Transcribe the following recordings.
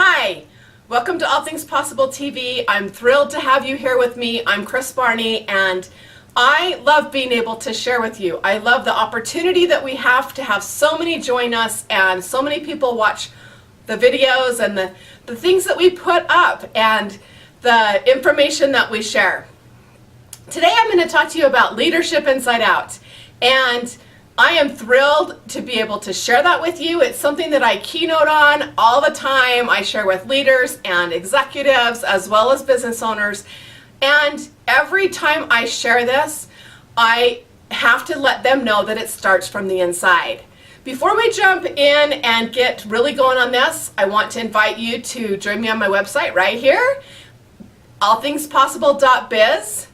Hi, welcome to All Things Possible TV. I'm thrilled to have you here with me. I'm Kris Barney, and I love being able to share with you. I love the opportunity that we have to have so many join us and so many people watch the videos and the things that we put up and the information that we share. Today I'm going to talk to you about leadership inside out, and I am thrilled to be able to share that with you. It's something that I keynote on all the time. I share with leaders and executives as well as business owners. And every time I share this, I have to let them know that it starts from the inside. Before we jump in and get really going on this, I want to invite you to join me on my website right here, allthingspossible.biz.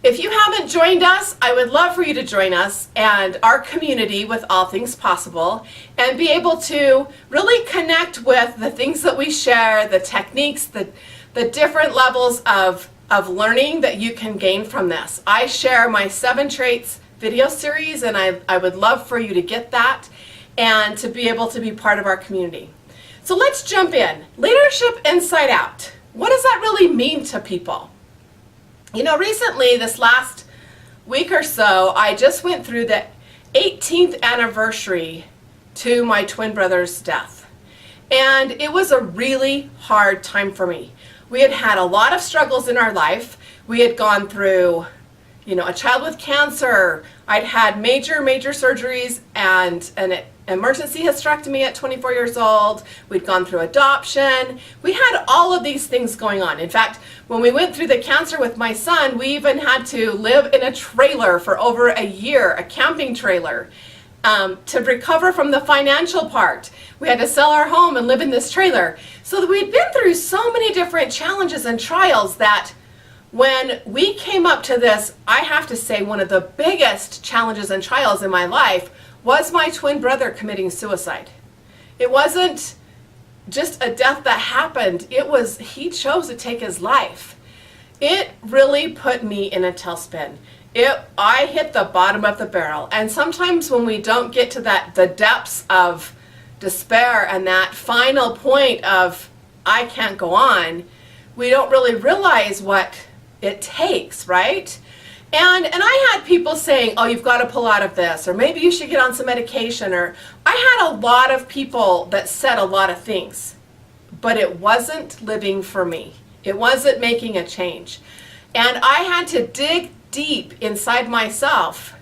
If you haven't joined us, I would love for you to join us and our community with All Things Possible and be able to really connect with the things that we share, the techniques, the different levels of learning that you can gain from this. I share my 7 Traits video series, and I would love for you to get that and to be able to be part of our community. So let's jump in. Leadership inside out. What does that really mean to people? You know, recently, this last week or so, I just went through the 18th anniversary to my twin brother's death. And it was a really hard time for me. We had had a lot of struggles in our life. We had gone through, you know, a child with cancer. I'd had major surgeries and an emergency hysterectomy at 24 years old. We'd gone through adoption. We had all of these things going on. In fact, when we went through the cancer with my son, we even had to live in a trailer for over a year, a camping trailer, to recover from the financial part. We had to sell our home and live in this trailer. So we'd been through so many different challenges and trials that when we came up to this, I have to say one of the biggest challenges and trials in my life was my twin brother committing suicide. It wasn't just a death that happened. It was, he chose to take his life. It really put me in a tailspin. I hit the bottom of the barrel. And sometimes when we don't get to the depths of despair and that final point of, I can't go on, we don't really realize what it takes, right? And I had people saying, oh, you've got to pull out of this, or maybe you should get on some medication, or I had a lot of people that said a lot of things, but it wasn't living for me. It wasn't making a change. And I had to dig deep inside myself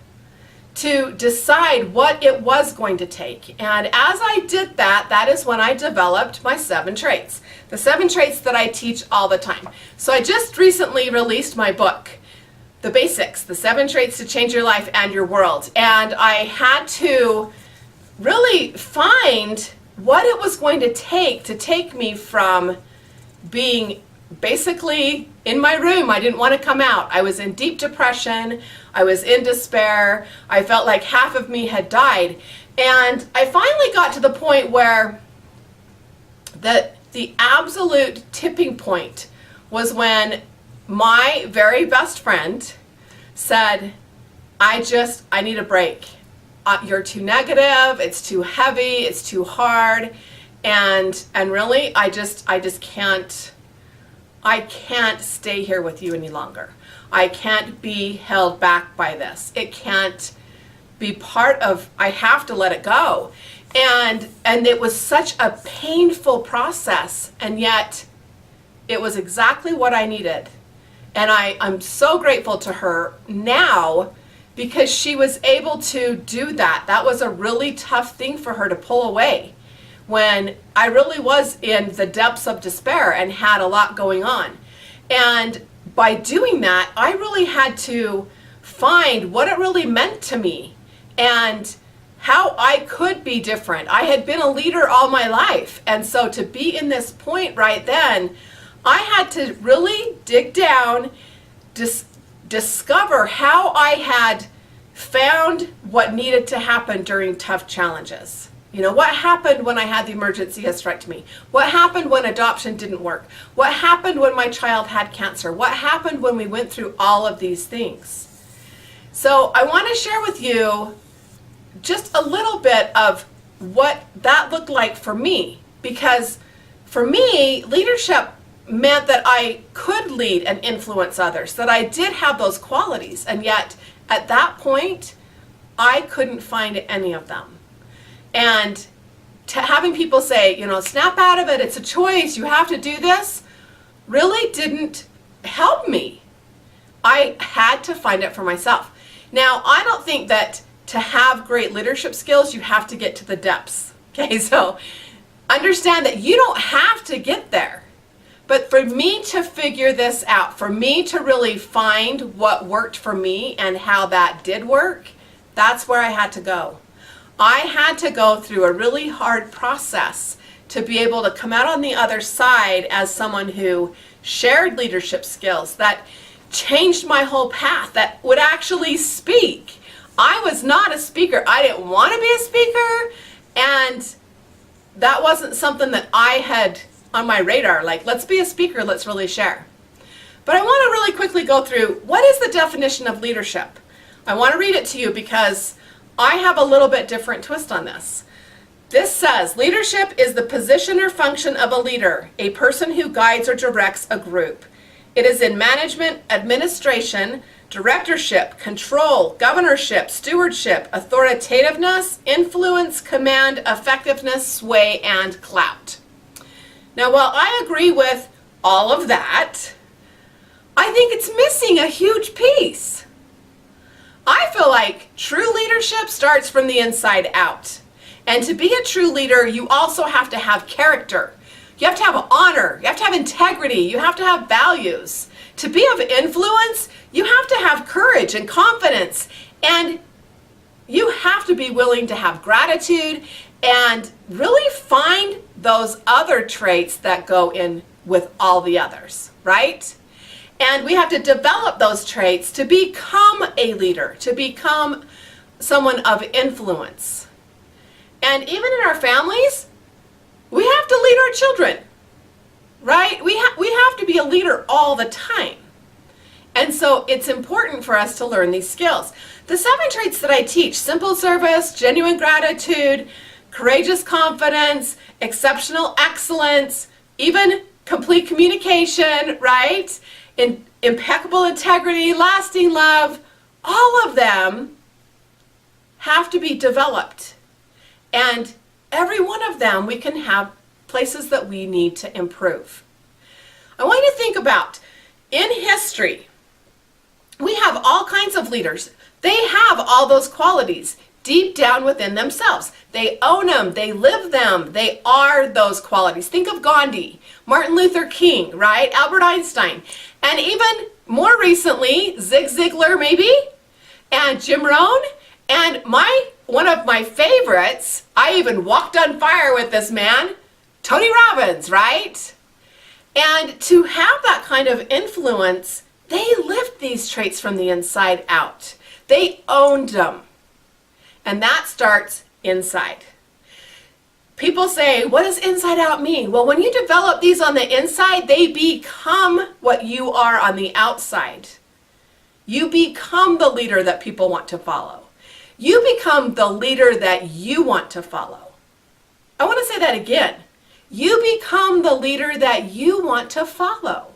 to decide what it was going to take. And as I did that, that is when I developed my 7 traits. The 7 traits that I teach all the time. So I just recently released my book, The Basics, the 7 Traits to Change Your Life and Your World. And I had to really find what it was going to take me from being basically in my room. I didn't want to come out. I was in deep depression. I was in despair. I felt like half of me had died. And I finally got to the point where the absolute tipping point was when my very best friend said, I need a break. You're too negative, it's too heavy, it's too hard, and really I just can't stay here with you any longer. I can't be held back by this. It can't be part of, I have to let it go. And it was such a painful process, and yet it was exactly what I needed. And I'm so grateful to her now because she was able to do that. That was a really tough thing for her to pull away when I really was in the depths of despair and had a lot going on. And by doing that, I really had to find what it really meant to me and how I could be different. I had been a leader all my life, and so to be in this point right then, I had to really dig down, discover how I had found what needed to happen during tough challenges. You know, what happened when I had the emergency hysterectomy? What happened when adoption didn't work? What happened when my child had cancer? What happened when we went through all of these things? So I want to share with you just a little bit of what that looked like for me, because for me, leadership meant that I could lead and influence others, that I did have those qualities, and yet at that point, I couldn't find any of them. And having people say, snap out of it, it's a choice, you have to do this, really didn't help me. I had to find it for myself. Now, I don't think that to have great leadership skills, you have to get to the depths. Okay, so understand that you don't have to get there. But for me to figure this out, for me to really find what worked for me and how that did work, that's where I had to go. I had to go through a really hard process to be able to come out on the other side as someone who shared leadership skills, that changed my whole path, that would actually speak. I was not a speaker. I didn't want to be a speaker, and that wasn't something that I had on my radar, like, let's be a speaker, let's really share. But I want to really quickly go through, what is the definition of leadership? I want to read it to you because I have a little bit different twist on this. This says, leadership is the position or function of a leader, a person who guides or directs a group. It is in management, administration, directorship, control, governorship, stewardship, authoritativeness, influence, command, effectiveness, sway, and clout. Now, while I agree with all of that, I think it's missing a huge piece. I feel like true leadership starts from the inside out. And to be a true leader, you also have to have character. You have to have honor. You have to have integrity. You have to have values. To be of influence, you have to have courage and confidence. And you have to be willing to have gratitude and really find those other traits that go in with all the others, right? And we have to develop those traits to become a leader, to become someone of influence. And even in our families, we have to lead our children, right? We have to be a leader all the time. And so it's important for us to learn these skills. The 7 traits that I teach, simple service, genuine gratitude, courageous confidence, exceptional excellence, even complete communication, right? Impeccable integrity, lasting love, all of them have to be developed. And every one of them, we can have places that we need to improve. I want you to think about, in history, we have all kinds of leaders. They have all those qualities deep down within themselves. They own them, they live them, they are those qualities. Think of Gandhi, Martin Luther King, right? Albert Einstein, and even more recently, Zig Ziglar maybe, and Jim Rohn, and one of my favorites, I even walked on fire with this man, Tony Robbins, right? And to have that kind of influence, they lived these traits from the inside out. They owned them. And that starts inside. People say, what does inside out mean? Well, when you develop these on the inside, they become what you are on the outside. You become the leader that people want to follow. You become the leader that you want to follow. I want to say that again. You become the leader that you want to follow.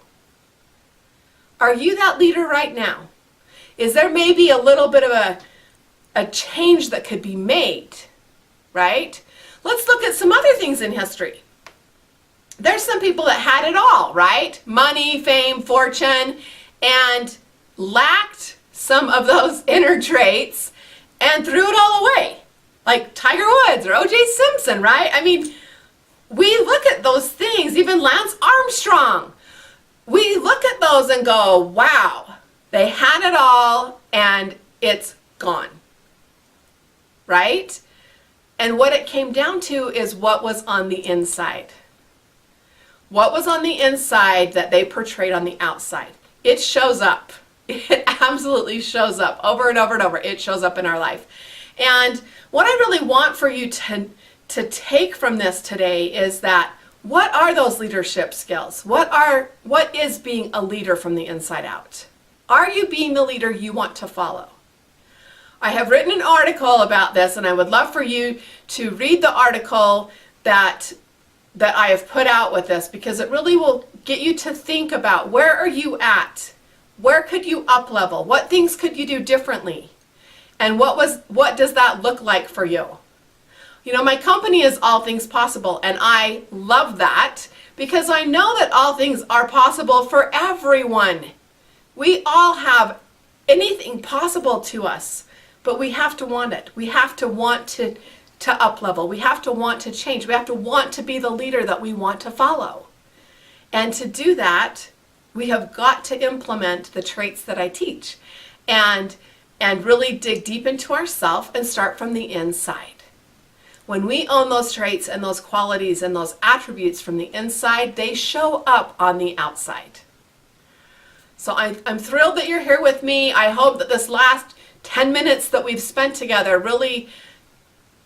Are you that leader right now? Is there maybe a little bit of a change that could be made, right? Let's look at some other things in history. There's some people that had it all, right? Money, fame, fortune, and lacked some of those inner traits and threw it all away. Like Tiger Woods or O.J. Simpson, right? I mean, we look at those things, even Lance Armstrong. We look at those and go, wow, they had it all and it's gone. Right? And what it came down to is what was on the inside. What was on the inside that they portrayed on the outside? It shows up. It absolutely shows up over and over and over. It shows up in our life. And what I really want for you to take from this today is that what are those leadership skills? What is being a leader from the inside out? Are you being the leader you want to follow? I have written an article about this, and I would love for you to read the article that that I have put out with this, because it really will get you to think about, where are you at? Where could you up level? What things could you do differently? And what does that look like for you? You know, my company is All Things Possible, and I love that because I know that all things are possible for everyone. We all have anything possible to us, but we have to want it. We have to want to up level. We have to want to change. We have to want to be the leader that we want to follow. And to do that, we have got to implement the traits that I teach and really dig deep into ourselves and start from the inside. When we own those traits and those qualities and those attributes from the inside, they show up on the outside. So I'm thrilled that you're here with me. I hope that this last 10 minutes that we've spent together really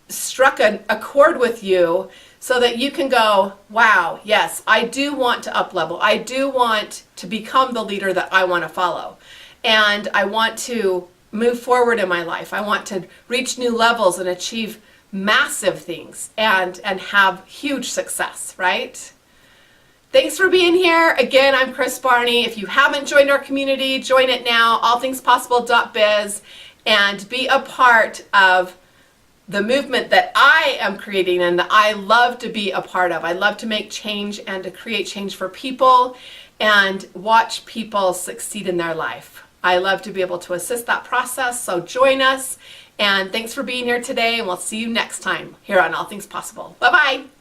struck a chord with you, so that you can go, wow, yes, I do want to up level. I do want to become the leader that I want to follow. And I want to move forward in my life. I want to reach new levels and achieve massive things and have huge success, right? Thanks for being here. Again, I'm Kris Barney. If you haven't joined our community, join it now, allthingspossible.biz, and be a part of the movement that I am creating and that I love to be a part of. I love to make change and to create change for people and watch people succeed in their life. I love to be able to assist that process, so join us. And thanks for being here today, and we'll see you next time here on All Things Possible. Bye-bye.